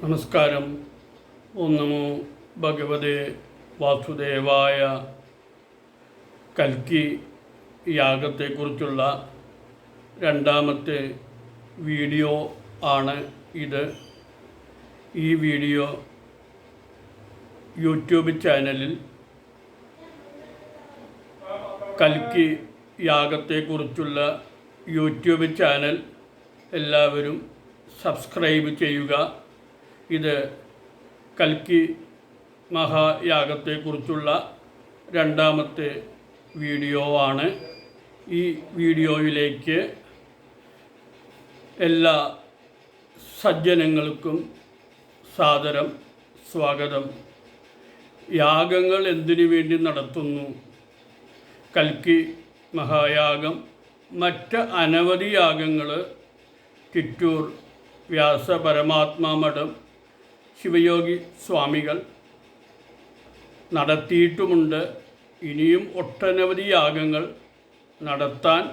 നമസ്കാരം. ഓം നമോ ഭഗവതേ വാസുദേവായ. കൽക്കി യാഗത്തെക്കുറിച്ചുള്ള രണ്ടാമത്തെ വീഡിയോ ആണ് ഇത്. ഈ വീഡിയോ യൂട്യൂബ് ചാനലിൽ കൽക്കി യാഗത്തെക്കുറിച്ചുള്ള യൂട്യൂബ് ചാനൽ എല്ലാവരും സബ്സ്ക്രൈബ് ചെയ്യുക. ഇത് കൽക്കി മഹായാഗത്തെക്കുറിച്ചുള്ള രണ്ടാമത്തെ വീഡിയോ ആണ്. ഈ വീഡിയോയിലേക്ക് എല്ലാ സജ്ജനങ്ങൾക്കും സാദരം സ്വാഗതം. യാഗങ്ങൾ എന്തിനു വേണ്ടി നടത്തുന്നു? കൽക്കി മഹായാഗം, മറ്റ് അനവധി യാഗങ്ങൾ ചിറ്റൂർ വ്യാസ പരമാത്മാ മഠം ശിവയോഗി സ്വാമികൾ നടത്തിയിട്ടുമുണ്ട്. ഇനിയും ഒട്ടനവധി യാഗങ്ങൾ നടത്താൻ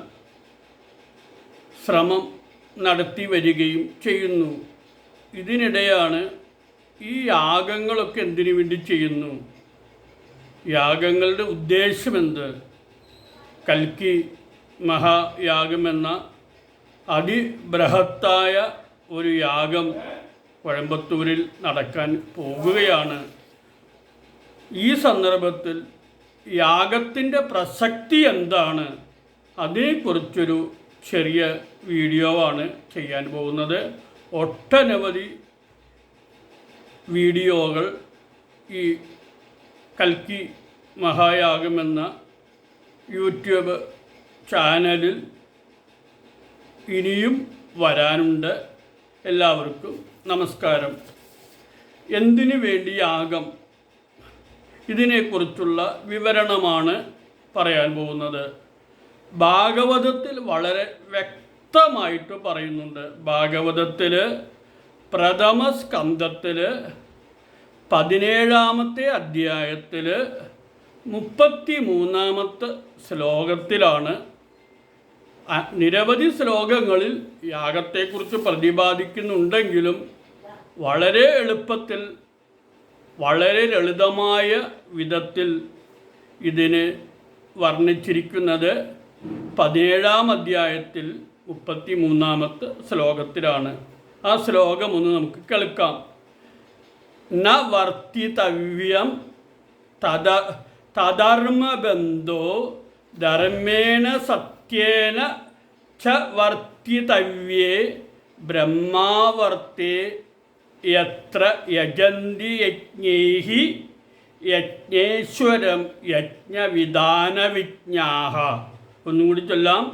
ശ്രമം നടത്തി വരികയും ചെയ്യുന്നു. ഇതിനിടെയാണ് ഈ യാഗങ്ങളൊക്കെ എന്തിനു വേണ്ടി ചെയ്യുന്നു, യാഗങ്ങളുടെ ഉദ്ദേശമെന്ത്? കൽക്കി മഹായാഗമെന്ന അതിബൃഹത്തായ ഒരു യാഗം കോയമ്പത്തൂരിൽ നടക്കാൻ പോകുകയാണ്. ഈ സന്ദർഭത്തിൽ യാഗത്തിൻ്റെ പ്രസക്തി എന്താണ്, അതിനെക്കുറിച്ചൊരു ചെറിയ വീഡിയോ ആണ് ചെയ്യാൻ പോകുന്നത്. ഒട്ടനവധി വീഡിയോകൾ ഈ കൽക്കി മഹായാഗമെന്ന യൂട്യൂബ് ചാനലിൽ ഇനിയും വരാനുണ്ട്. എല്ലാവർക്കും നമസ്കാരം. എന്തിനു വേണ്ടി യാഗം, ഇതിനെക്കുറിച്ചുള്ള വിവരണമാണ് പറയാൻ പോകുന്നത്. ഭാഗവതത്തിൽ വളരെ വ്യക്തമായിട്ട് പറയുന്നുണ്ട്. ഭാഗവതത്തിൽ പ്രഥമ സ്കന്ധത്തിൽ 17-ാമത്തെ അധ്യായത്തിൽ 33-ാമത്തെ ശ്ലോകത്തിലാണ്. നിരവധി ശ്ലോകങ്ങളിൽ യാഗത്തെക്കുറിച്ച് പ്രതിപാദിക്കുന്നുണ്ടെങ്കിലും വളരെ എളുപ്പത്തിൽ, വളരെ ലളിതമായ വിധത്തിൽ ഇതിന് വർണ്ണിച്ചിരിക്കുന്നത് 17-ാം അധ്യായത്തിൽ 33-ാമത്തെ ശ്ലോകത്തിലാണ്. ആ ശ്ലോകം ഒന്ന് നമുക്ക് കേൾക്കാം. ന വർത്തിതവ്യം തധർമ്മബന്ധോ ധർമ്മേണ സത്യേന ച വർത്തിതവ്യേ ബ്രഹ്മാവർത്തേ യത്ര യജന്തി യജ്ഞൈഹി യജ്ഞേശ്വരം യജ്ഞവിധാനവിജ്ഞാഃ. ഒന്നുകൂടി ചൊല്ലാം.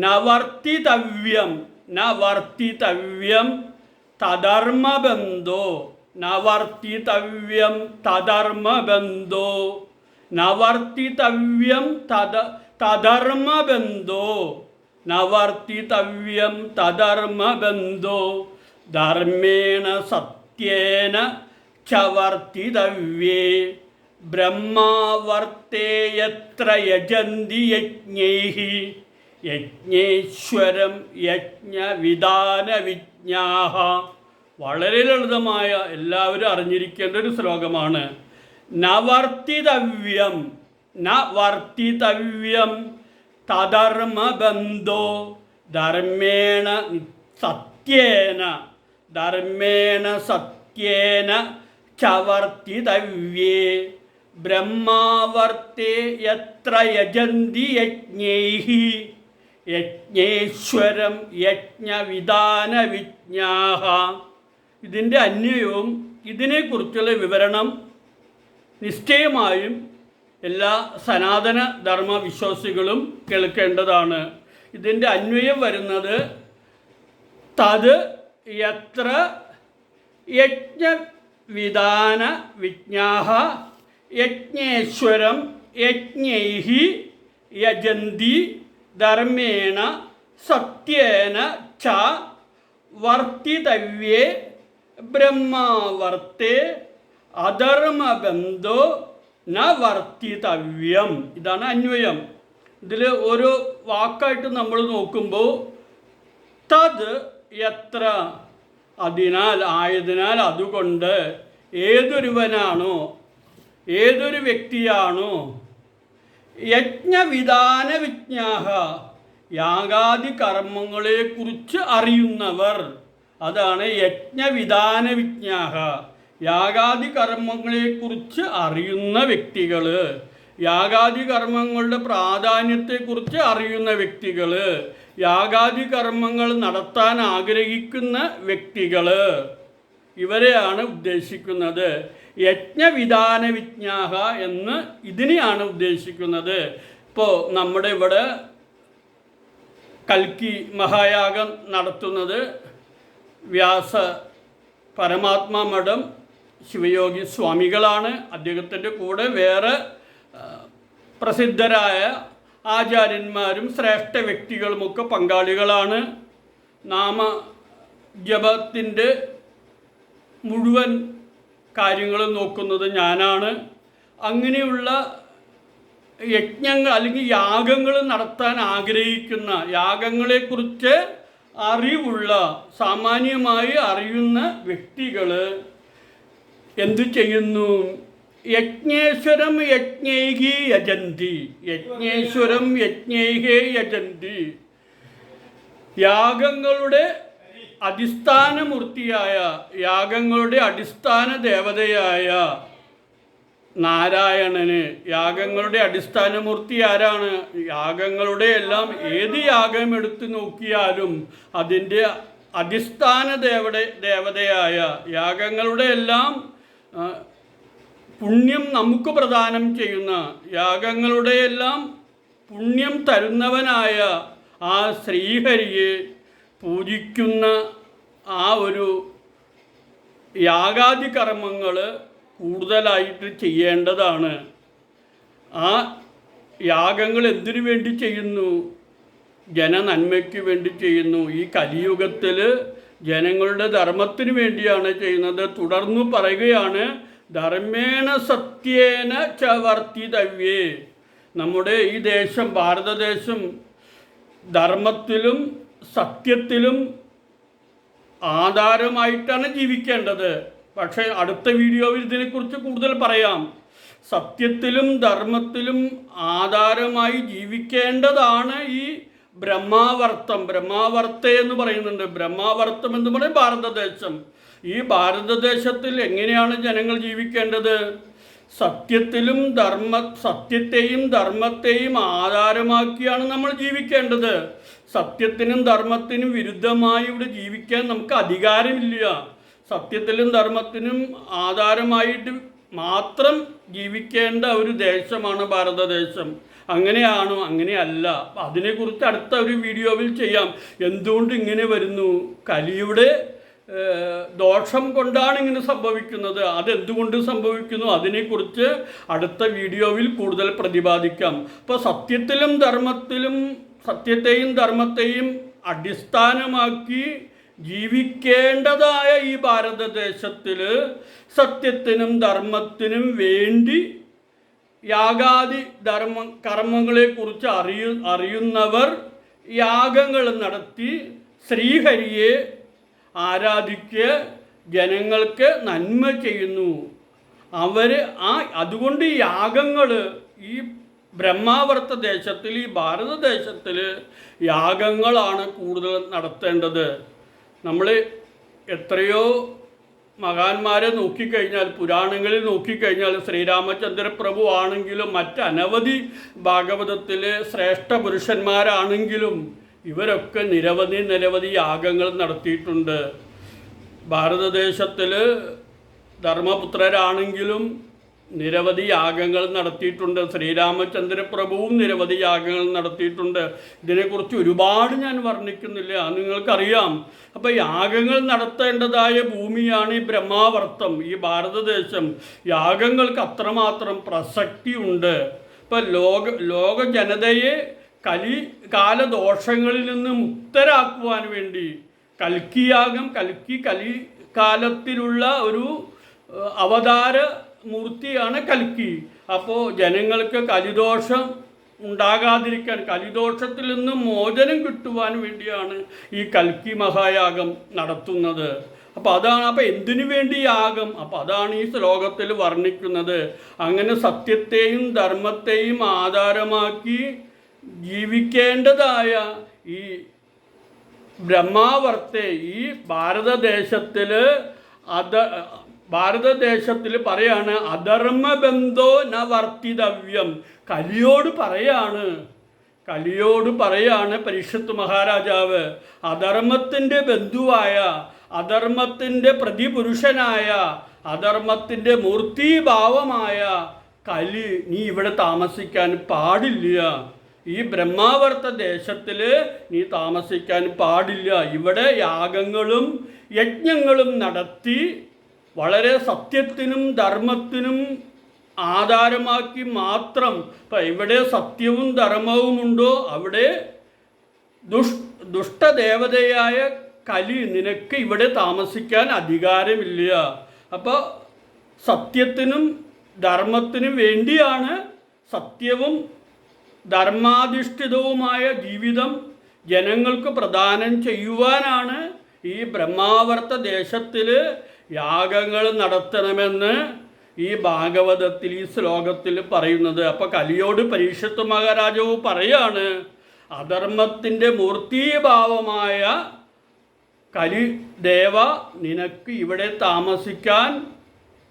നവർത്തിതവ്യം നവർത്തിതവ്യം തധർമ്മബന്ധോ നവർത്തിതവ്യം തധർമ്മബന്ധോ നവർത്തിതവ്യം തധർമ്മബന്ധോ നവർത്തിതവ്യം തധർമ്മബന്ധോ ധർമ്മേണ സത്യേന ച വർത്തിതവ്യേ ബ്രഹ്മാവർത്തേ യത്ര യജന്തി യജ്ഞൈഃ യജ്ഞേശ്വരം യജ്ഞവിധാനവിജ്ഞാഃ. വളരെ ലളിതമായ, എല്ലാവരും അറിഞ്ഞിരിക്കേണ്ട ഒരു ശ്ലോകമാണ്. നവർത്തിതവ്യം നവർത്തിതവ്യം തധർമ്മബന്ധോ ധർമ്മേണ സത്യേന ധർമ്മേണ സത്യേന ച വർത്തിതവ്യേ ബ്രഹ്മാവർത്തേ യത്ര യജന്തി യജ്ഞൈഃ യജ്ഞേശ്വരം യജ്ഞവിധാനവിജ്ഞാഃ. ഇതിൻ്റെ അന്വയവും ഇതിനെക്കുറിച്ചുള്ള വിവരണം നിശ്ചയമായും എല്ലാ സനാതന ധർമ്മ വിശ്വാസികളും കേൾക്കേണ്ടതാണ്. ഇതിൻ്റെ അന്വയം വരുന്നത് തത് യത്ര യജ്ഞവിധാന വിജ്ഞാഃ യജ്ഞേശ്വരം യജ്ഞൈഃ യജന്തി ധർമ്മേണ സത്യേന ച വർത്തിതവ്യേ ബ്രഹ്മാവർത്തേ അധർമ്മബന്ധോ ന വർത്തിതവ്യം. ഇതാണ് അന്വയം. ഇതിൽ ഓരോ വാക്കായിട്ട് നമ്മൾ നോക്കുമ്പോൾ തത് എത്ര ആയതിനാൽ അതുകൊണ്ട് ഏതൊരുവനാണോ, ഏതൊരു വ്യക്തിയാണോ യജ്ഞവിധാന വിജ്ഞാഹ, യാഗാദി കർമ്മങ്ങളെക്കുറിച്ച് അറിയുന്നവർ, അതാണ് യജ്ഞവിധാന വിജ്ഞാഹ, യാഗാദി കർമ്മങ്ങളെക്കുറിച്ച് അറിയുന്ന വ്യക്തികൾ, യാഗാദി കർമ്മങ്ങളുടെ പ്രാധാന്യത്തെക്കുറിച്ച് അറിയുന്ന വ്യക്തികൾ, യാഗാദി കർമ്മങ്ങൾ നടത്താൻ ആഗ്രഹിക്കുന്ന വ്യക്തികൾ, ഇവരെയാണ് ഉദ്ദേശിക്കുന്നത്. യജ്ഞവിധാന വിജ്ഞാഹ എന്ന് ഇതിനെയാണ് ഉദ്ദേശിക്കുന്നത്. ഇപ്പോൾ നമ്മുടെ ഇവിടെ കൽക്കി മഹായാഗം നടത്തുന്നത് വ്യാസ പരമാത്മാ മഠം ശിവയോഗി സ്വാമികളാണ്. അദ്ദേഹത്തിൻ്റെ കൂടെ വേറെ പ്രസിദ്ധരായ ആചാര്യന്മാരും ശ്രേഷ്ഠ വ്യക്തികളുമൊക്കെ പങ്കാളികളാണ്. നാമജപത്തിൻ്റെ മുഴുവൻ കാര്യങ്ങളും നോക്കുന്നത് ഞാനാണ്. അങ്ങനെയുള്ള യജ്ഞങ്ങൾ അല്ലെങ്കിൽ യാഗങ്ങൾ നടത്താൻ ആഗ്രഹിക്കുന്ന, യാഗങ്ങളെക്കുറിച്ച് അറിവുള്ള, സാമാന്യമായി അറിയുന്ന വ്യക്തികൾ എന്തു ചെയ്യുന്നു? യജ്ഞേശ്വരം യജ്ഞൈഹി യജന്തി, യജ്ഞേശ്വരം യജ്ഞൈഹേ യജന്തി. യാഗങ്ങളുടെ അടിസ്ഥാനമൂർത്തിയായ, യാഗങ്ങളുടെ അടിസ്ഥാന ദേവതയായ നാരായണന്, യാഗങ്ങളുടെ അടിസ്ഥാനമൂർത്തി ആരാണ്? യാഗങ്ങളുടെ എല്ലാം ഏത് യാഗം എടുത്തു നോക്കിയാലും അതിൻ്റെ അടിസ്ഥാന ദേവതയായ, യാഗങ്ങളുടെ എല്ലാം പുണ്യം നമുക്ക് പ്രദാനം ചെയ്യുന്ന, യാഗങ്ങളുടെ എല്ലാം പുണ്യം തരുന്നവനായ ആ ശ്രീഹരിയെ പൂജിക്കുന്ന ആ ഒരു യാഗാദി കർമ്മങ്ങൾ കൂടുതലായിട്ട് ചെയ്യേണ്ടതാണ്. ആ യാഗങ്ങൾ എന്തിനു വേണ്ടി ചെയ്യുന്നു? ജനനന്മയ്ക്ക് വേണ്ടി ചെയ്യുന്നു. ഈ കലിയുഗത്തിൽ ജനങ്ങളുടെ ധർമ്മത്തിന് വേണ്ടിയാണ് ചെയ്യുന്നത്. തുടർന്ന് പറയുകയാണ്, ധർമ്മേണ സത്യേന ച വർത്തിതവ്യേ. നമ്മുടെ ഈ ദേശം, ഭാരതദേശം, ധർമ്മത്തിലും സത്യത്തിലും ആധാരമായിട്ടാണ് ജീവിക്കേണ്ടത്. പക്ഷേ അടുത്ത വീഡിയോയിൽ ഇതിനെക്കുറിച്ച് കൂടുതൽ പറയാം. സത്യത്തിലും ധർമ്മത്തിലും ആധാരമായി ജീവിക്കേണ്ടതാണ് ഈ ബ്രഹ്മാവർത്ത എന്ന് പറയുന്നുണ്ട്. ബ്രഹ്മാവർത്തം എന്ന് പറയും ഭാരതദേശം. ഈ ഭാരതദേശത്തിൽ എങ്ങനെയാണ് ജനങ്ങൾ ജീവിക്കേണ്ടത്? സത്യത്തെയും ധർമ്മത്തെയും ആധാരമാക്കിയാണ് നമ്മൾ ജീവിക്കേണ്ടത്. സത്യത്തിനും ധർമ്മത്തിനും വിരുദ്ധമായി ഇവിടെ ജീവിക്കാൻ നമുക്ക് അധികാരമില്ല. സത്യത്തിലും ധർമ്മത്തിനും ആധാരമായിട്ട് മാത്രം ജീവിക്കേണ്ട ഒരു ദേശമാണ് ഭാരതദേശം. അങ്ങനെയാണോ? അങ്ങനെയല്ല. അതിനെക്കുറിച്ച് അടുത്ത ഒരു വീഡിയോയിൽ ചെയ്യാം. എന്തുകൊണ്ട് ഇങ്ങനെ വരുന്നു? കലിയുടെ ദോഷം കൊണ്ടാണ് ഇങ്ങനെ സംഭവിക്കുന്നത്. അതെന്തുകൊണ്ട് സംഭവിക്കുന്നു? അതിനെക്കുറിച്ച് അടുത്ത വീഡിയോയിൽ കൂടുതൽ പ്രതിപാദിക്കാം. അപ്പോൾ സത്യത്തെയും ധർമ്മത്തെയും അടിസ്ഥാനമാക്കി ജീവിക്കേണ്ടതായ ഈ ഭാരതദേശത്തിൽ സത്യത്തിനും ധർമ്മത്തിനും വേണ്ടി യാഗാദി കർമ്മങ്ങളെക്കുറിച്ച് അറിയുന്നവർ യാഗങ്ങൾ നടത്തി ശ്രീഹരിയെ ആരാധിക്ക് ജനങ്ങൾക്ക് നന്മ ചെയ്യുന്നു. അതുകൊണ്ട് യാഗങ്ങൾ ഈ ബ്രഹ്മാവർത്ത ദേശത്തിൽ, ഈ ഭാരതദേശത്തിൽ യാഗങ്ങളാണ് കൂടുതൽ നടത്തേണ്ടത്. നമ്മൾ എത്രയോ മഹാന്മാരെ നോക്കിക്കഴിഞ്ഞാൽ, പുരാണങ്ങളിൽ നോക്കിക്കഴിഞ്ഞാൽ, ശ്രീരാമചന്ദ്ര പ്രഭു ആണെങ്കിലും മറ്റനവധി ഭാഗവതത്തിലെ ശ്രേഷ്ഠ പുരുഷന്മാരാണെങ്കിലും ഇവരൊക്കെ നിരവധി യാഗങ്ങൾ നടത്തിയിട്ടുണ്ട്. ഭാരതദേശത്തിൽ ധർമ്മപുത്രരാണെങ്കിലും നിരവധി യാഗങ്ങൾ നടത്തിയിട്ടുണ്ട്. ശ്രീരാമചന്ദ്ര പ്രഭുവും നിരവധി യാഗങ്ങൾ നടത്തിയിട്ടുണ്ട്. ഇതിനെക്കുറിച്ച് ഒരുപാട് ഞാൻ വർണ്ണിക്കുന്നില്ല, അത് നിങ്ങൾക്കറിയാം. അപ്പോൾ യാഗങ്ങൾ നടത്തേണ്ടതായ ഭൂമിയാണ് ഈ ബ്രഹ്മാവർത്തം, ഈ ഭാരതദേശം. യാഗങ്ങൾക്ക് അത്രമാത്രം പ്രസക്തി ഉണ്ട്. ഇപ്പം ലോക ജനതയെ കലികാലദോഷങ്ങളിൽ നിന്ന് മുക്തരാക്കുവാൻ വേണ്ടി കലികാലത്തിലുള്ള ഒരു അവതാര മൂർത്തിയാണ് കൽക്കി. അപ്പോൾ ജനങ്ങൾക്ക് കലിദോഷം ഉണ്ടാകാതിരിക്കാൻ, കലിദോഷത്തിൽ നിന്ന് മോചനം കിട്ടുവാൻ വേണ്ടിയാണ് ഈ കൽക്കി മഹായാഗം നടത്തുന്നത്. അപ്പോൾ അതാണ്. അപ്പോൾ എന്തിനു വേണ്ടി യാഗം? അപ്പോൾ അതാണ് ഈ ശ്ലോകത്തിൽ വർണ്ണിക്കുന്നത്. അങ്ങനെ സത്യത്തെയും ധർമ്മത്തെയും ആധാരമാക്കി ജീവിക്കേണ്ടതായ ഈ ബ്രഹ്മാവർത്തെ ഈ ഭാരതദേശത്തിൽ പറയാണ് അധർമ്മബന്ധോ ന വർത്തിതവ്യം. കലിയോട് പറയാണ് പരീക്ഷത്ത് മഹാരാജാവ്. അധർമ്മത്തിൻ്റെ ബന്ധുവായ, അധർമ്മത്തിൻ്റെ പ്രതിപുരുഷനായ, അധർമ്മത്തിൻ്റെ മൂർത്തീഭാവമായ കലി, നീ ഇവിടെ താമസിക്കാൻ പാടില്ല. ഈ ബ്രഹ്മാവർത്ത ദേശത്തിൽ നീ താമസിക്കാൻ പാടില്ല. ഇവിടെ യാഗങ്ങളും യജ്ഞങ്ങളും നടത്തി വളരെ സത്യത്തിനും ധർമ്മത്തിനും ആധാരമാക്കി മാത്രം. ഇപ്പം ഇവിടെ സത്യവും ധർമ്മവും ഉണ്ടോ, അവിടെ ദുഷ്ടദേവതയായ കലി, നിനക്ക് ഇവിടെ താമസിക്കാൻ അധികാരമില്ല. അപ്പോൾ സത്യത്തിനും ധർമ്മത്തിനും വേണ്ടിയാണ്, സത്യവും ധർമാധിഷ്ഠിതവുമായ ജീവിതം ജനങ്ങൾക്ക് പ്രദാനം ചെയ്യുവാനാണ് ഈ ബ്രഹ്മാവർത്ത ദേശത്തിൽ യാഗങ്ങൾ നടത്തണമെന്ന് ഈ ഭാഗവതത്തിൽ ഈ ശ്ലോകത്തിൽ പറയുന്നത്. അപ്പോൾ കലിയോട് പരീക്ഷത്ത് മഹാരാജാവ് പറയാണ്, അധർമ്മത്തിൻ്റെ മൂർത്തീഭാവമായ കലി ദേവ, നിനക്ക് ഇവിടെ താമസിക്കാൻ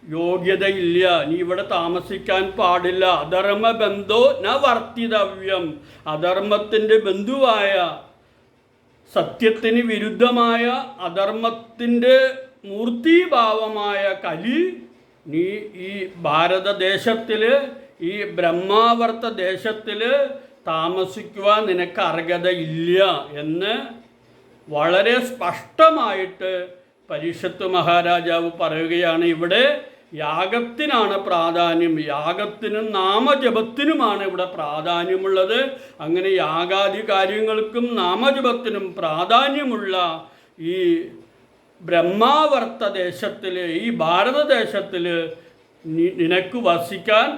യോഗ്യതയില്ല, നീ ഇവിടെ താമസിക്കാൻ പാടില്ല. അധർമ്മബന്ധോ ന വർത്തിതവ്യം. അധർമ്മത്തിൻ്റെ ബന്ധുവായ, സത്യത്തിന് വിരുദ്ധമായ, അധർമ്മത്തിൻ്റെ മൂർത്തീഭാവമായ കലി, നീ ഈ ഭാരതദേശത്തിൽ, ഈ ബ്രഹ്മാവർത്ത ദേശത്തിൽ താമസിക്കുവാൻ നിനക്ക് അർഹതയില്ല എന്ന് വളരെ സ്പഷ്ടമായിട്ട് പരീക്ഷത്ത് മഹാരാജാവ് പറയുകയാണ്. ഇവിടെ യാഗത്തിനാണ് പ്രാധാന്യം, യാഗത്തിനും നാമജപത്തിനുമാണ് ഇവിടെ പ്രാധാന്യമുള്ളത്. അങ്ങനെ യാഗാദി കാര്യങ്ങൾക്കും നാമജപത്തിനും പ്രാധാന്യമുള്ള ഈ ബ്രഹ്മാവർത്ത ദേശത്തിൽ, ഈ ഭാരതദേശത്തിൽ നിനക്ക് വസിക്കാൻ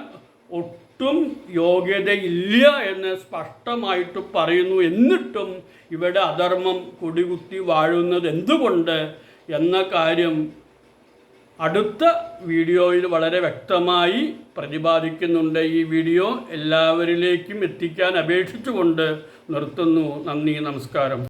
ഒട്ടും യോഗ്യതയില്ല എന്ന് സ്പഷ്ടമായിട്ട് പറയുന്നു. എന്നിട്ടും ഇവിടെ അധർമ്മം കൊടികുത്തി വാഴുന്നത് എന്തുകൊണ്ട് എന്ന കാര്യം അടുത്ത വീഡിയോയിൽ വളരെ വ്യക്തമായി പ്രതിപാദിക്കുന്നുണ്ട്. ഈ വീഡിയോ എല്ലാവരിലേക്കും എത്തിക്കാൻ അപേക്ഷിച്ചുകൊണ്ട് നിർത്തുന്നു. നന്ദി, നമസ്കാരം.